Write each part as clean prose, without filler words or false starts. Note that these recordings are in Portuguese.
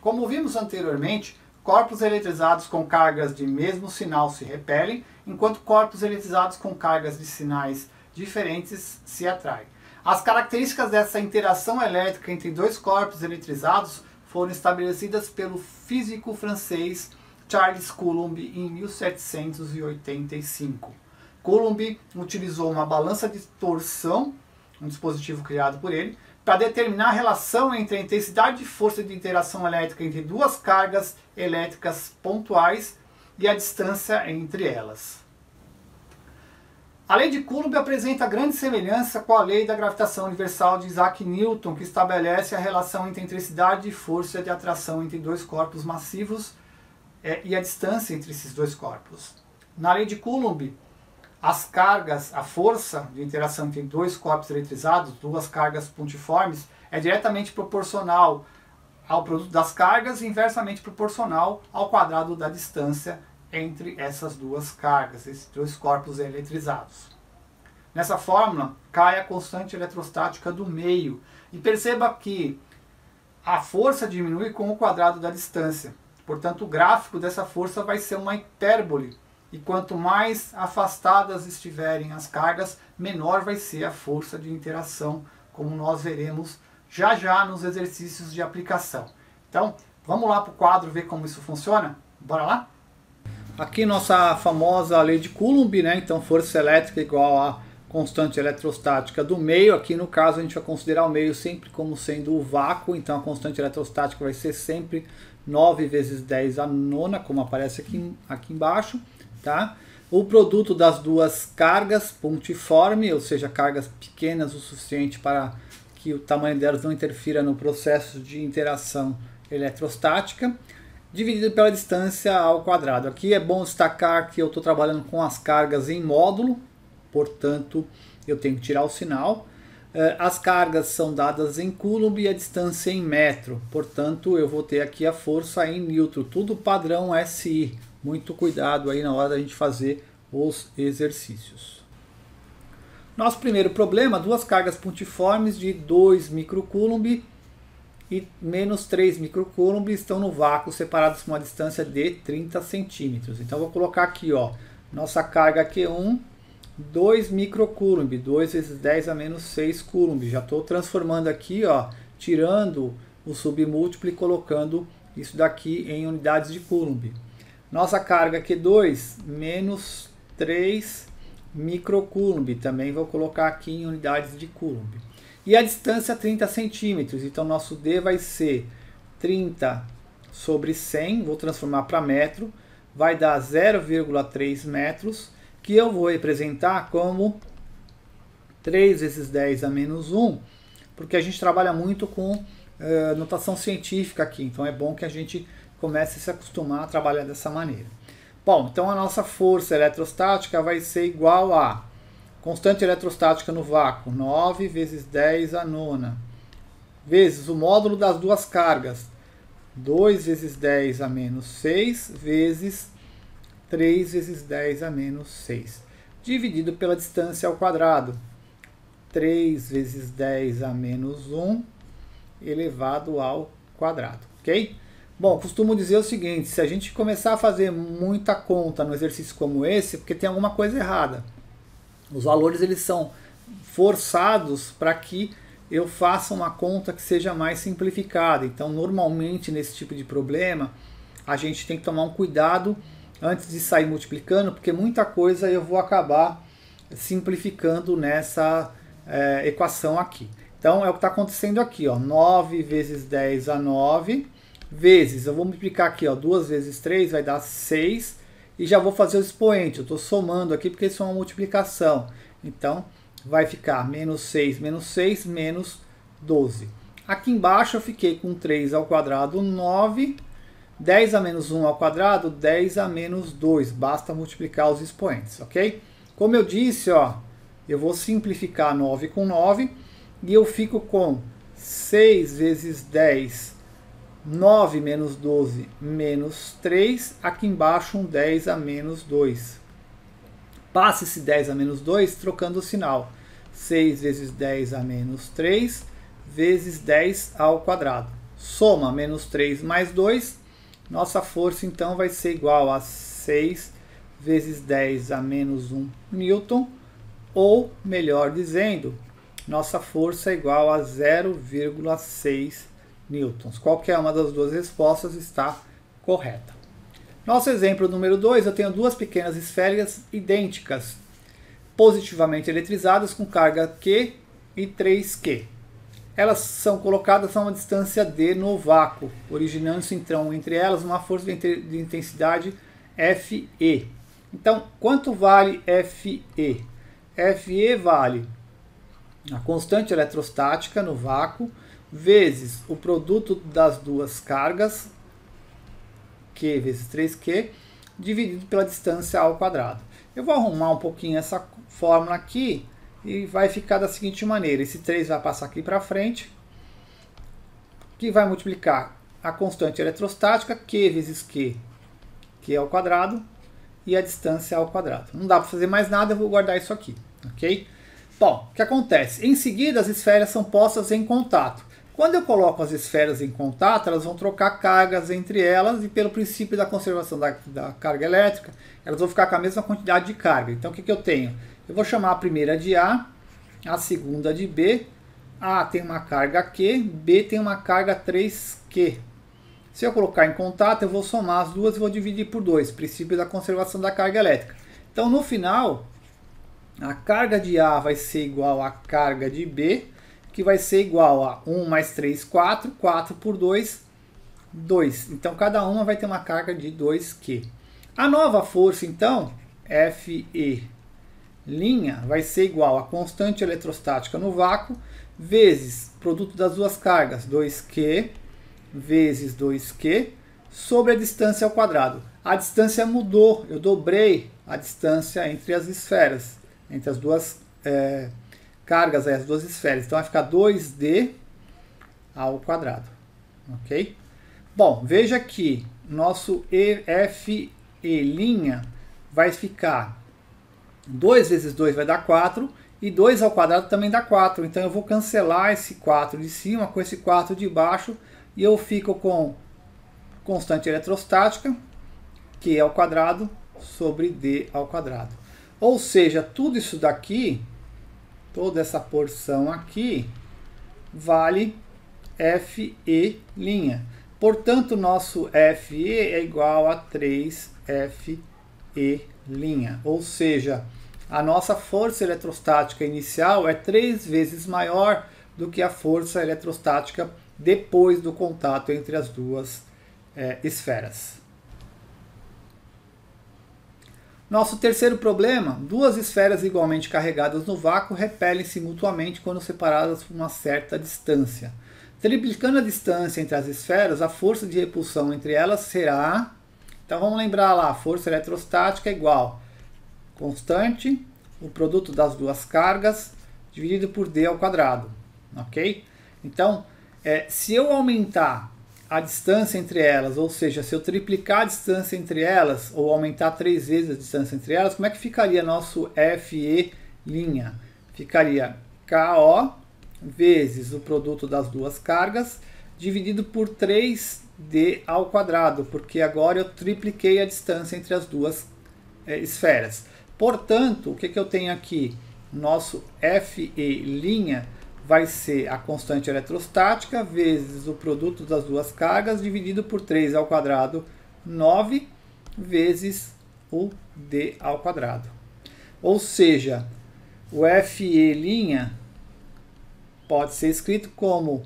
Como vimos anteriormente, corpos eletrizados com cargas de mesmo sinal se repelem, enquanto corpos eletrizados com cargas de sinais diferentes se atraem. As características dessa interação elétrica entre dois corpos eletrizados foram estabelecidas pelo físico francês Charles Coulomb em 1785. Coulomb utilizou uma balança de torção, um dispositivo criado por ele, para determinar a relação entre a intensidade de força de interação elétrica entre duas cargas elétricas pontuais e a distância entre elas. A lei de Coulomb apresenta grande semelhança com a lei da gravitação universal de Isaac Newton, que estabelece a relação entre a intensidade e força de atração entre dois corpos massivos e a distância entre esses dois corpos. Na lei de Coulomb, as cargas, a força de interação entre dois corpos eletrizados, duas cargas pontiformes, é diretamente proporcional ao produto das cargas e inversamente proporcional ao quadrado da distância entre essas duas cargas, esses dois corpos eletrizados. Nessa fórmula, cai a constante eletrostática do meio. E perceba que a força diminui com o quadrado da distância. Portanto, o gráfico dessa força vai ser uma hipérbole. E quanto mais afastadas estiverem as cargas, menor vai ser a força de interação, como nós veremos já já nos exercícios de aplicação. Então, vamos lá para o quadro ver como isso funciona? Bora lá? Aqui nossa famosa lei de Coulomb, né? Então força elétrica igual a constante eletrostática do meio. Aqui no caso a gente vai considerar o meio sempre como sendo o vácuo, então a constante eletrostática vai ser sempre 9 vezes 10 a nona, como aparece aqui embaixo. Tá? O produto das duas cargas pontiforme, ou seja, cargas pequenas o suficiente para que o tamanho delas não interfira no processo de interação eletrostática, dividido pela distância ao quadrado. Aqui é bom destacar que eu estou trabalhando com as cargas em módulo, portanto eu tenho que tirar o sinal. As cargas são dadas em Coulomb e a distância em metro, portanto eu vou ter aqui a força em Newton, tudo padrão SI. Muito cuidado aí na hora da gente fazer os exercícios. Nosso primeiro problema, duas cargas pontiformes de 2 microcoulomb e menos 3 microcoulomb estão no vácuo separados com uma distância de 30 centímetros. Então vou colocar aqui, ó, nossa carga Q1, 2 microcoulomb, 2 vezes 10 a menos 6 coulomb. Já estou transformando aqui, ó, tirando o submúltiplo e colocando isso daqui em unidades de coulomb. Nossa carga Q2, menos 3 microcoulomb, também vou colocar aqui em unidades de coulomb. E a distância 30 centímetros, então nosso D vai ser 30 sobre 100, vou transformar para metro, vai dar 0,3 metros, que eu vou representar como 3 vezes 10 a menos 1, porque a gente trabalha muito com notação científica aqui, então é bom que a gente comece a se acostumar a trabalhar dessa maneira. Bom, então a nossa força eletrostática vai ser igual a constante eletrostática no vácuo, 9 vezes 10 a nona, vezes o módulo das duas cargas, 2 vezes 10 a menos 6, vezes 3 vezes 10 a menos 6, dividido pela distância ao quadrado, 3 vezes 10 a menos 1, elevado ao quadrado, ok? Bom, costumo dizer o seguinte, se a gente começar a fazer muita conta no exercício como esse, porque tem alguma coisa errada. Os valores eles são forçados para que eu faça uma conta que seja mais simplificada. Então, normalmente, nesse tipo de problema, a gente tem que tomar um cuidado antes de sair multiplicando, porque muita coisa eu vou acabar simplificando nessa equação aqui. Então, é o que está acontecendo aqui, ó, 9 vezes 10 a 9, vezes, eu vou multiplicar aqui, ó, 2 vezes 3 vai dar 6, e já vou fazer o expoente, eu estou somando aqui porque isso é uma multiplicação, então vai ficar menos 6, menos 12. Aqui embaixo eu fiquei com 3 ao quadrado, 9, 10 a menos 1 ao quadrado, 10 a menos 2, basta multiplicar os expoentes, ok? Como eu disse, ó, eu vou simplificar 9 com 9, e eu fico com 6 vezes 10, 9 menos 12 menos 3, aqui embaixo um 10 a menos 2. Passa esse 10 a menos 2 trocando o sinal. 6 vezes 10 a menos 3 vezes 10 ao quadrado. Soma menos 3 mais 2. Nossa força então vai ser igual a 6 vezes 10 a menos 1 newton. Ou, melhor dizendo, nossa força é igual a 0,6 newtons. Qualquer uma das duas respostas está correta. Nosso exemplo número 2, eu tenho duas pequenas esferas idênticas, positivamente eletrizadas com carga Q e 3Q. Elas são colocadas a uma distância D no vácuo, originando-se então entre elas uma força de intensidade Fe. Então, quanto vale Fe? Fe vale a constante eletrostática no vácuo vezes o produto das duas cargas, Q vezes 3Q, dividido pela distância ao quadrado. Eu vou arrumar um pouquinho essa fórmula aqui e vai ficar da seguinte maneira. Esse 3 vai passar aqui para frente, que vai multiplicar a constante eletrostática, Q vezes Q, que é ao quadrado, e a distância ao quadrado. Não dá para fazer mais nada, eu vou guardar isso aqui, ok? Bom, o que acontece? Em seguida, as esferas são postas em contato. Quando eu coloco as esferas em contato, elas vão trocar cargas entre elas e pelo princípio da conservação da carga elétrica, elas vão ficar com a mesma quantidade de carga. Então, o que eu tenho? Eu vou chamar a primeira de A segunda de B. A tem uma carga Q, B tem uma carga 3Q. Se eu colocar em contato, eu vou somar as duas e vou dividir por 2, princípio da conservação da carga elétrica. Então, no final, a carga de A vai ser igual à carga de B, que vai ser igual a 1 mais 3, 4, 4 por 2, 2. Então, cada uma vai ter uma carga de 2Q. A nova força, então, Fe' vai ser igual a constante eletrostática no vácuo, vezes produto das duas cargas, 2Q vezes 2Q, sobre a distância ao quadrado. A distância mudou, eu dobrei a distância entre as esferas, entre as duas cargas, as duas esferas. Então vai ficar 2D ao quadrado, ok? Bom, veja que nosso Fe' vai ficar 2 vezes 2 vai dar 4, e 2 ao quadrado também dá 4. Então eu vou cancelar esse 4 de cima com esse 4 de baixo, e eu fico com constante eletrostática, Q ao quadrado, sobre D ao quadrado. Ou seja, tudo isso daqui, toda essa porção aqui, vale Fe'. Portanto, nosso Fe é igual a 3Fe'. Ou seja, a nossa força eletrostática inicial é 3 vezes maior do que a força eletrostática depois do contato entre as duas esferas. Nosso terceiro problema: duas esferas igualmente carregadas no vácuo repelem-se mutuamente quando separadas por uma certa distância. Triplicando a distância entre as esferas, a força de repulsão entre elas será... Então vamos lembrar lá, a força eletrostática é igual constante, o produto das duas cargas, dividido por D ao quadrado, ok? Então, se eu aumentar a distância entre elas, ou seja, se eu triplicar a distância entre elas, ou aumentar 3 vezes a distância entre elas, como é que ficaria nosso Fe'? Ficaria KO vezes o produto das duas cargas, dividido por 3D ao quadrado, porque agora eu tripliquei a distância entre as duas esferas. Portanto, o que eu tenho aqui? Nosso Fe' vai ser a constante eletrostática vezes o produto das duas cargas dividido por 3 ao quadrado, 9, vezes o D ao quadrado. Ou seja, o Fe' pode ser escrito como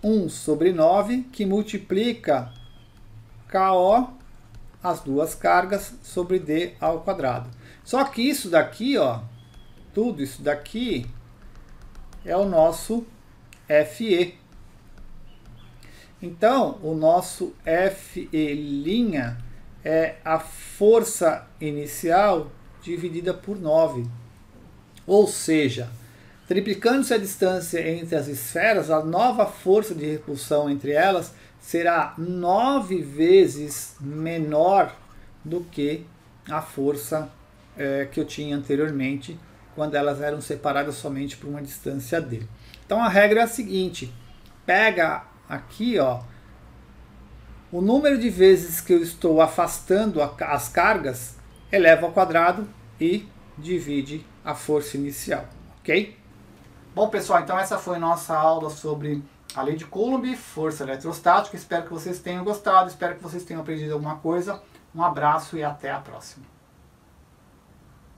1 sobre 9, que multiplica KO, as duas cargas, sobre D ao quadrado. Só que isso daqui, ó, tudo isso daqui é o nosso Fe. Então, o nosso Fe' é a força inicial dividida por 9. Ou seja, triplicando-se a distância entre as esferas, a nova força de repulsão entre elas será 9 vezes menor do que a força que eu tinha anteriormente, quando elas eram separadas somente por uma distância D. Então a regra é a seguinte: pega aqui, ó, o número de vezes que eu estou afastando as cargas, eleva ao quadrado e divide a força inicial, ok? Bom, pessoal, então essa foi nossa aula sobre a lei de Coulomb, força eletrostática. Espero que vocês tenham gostado, espero que vocês tenham aprendido alguma coisa. Um abraço e até a próxima.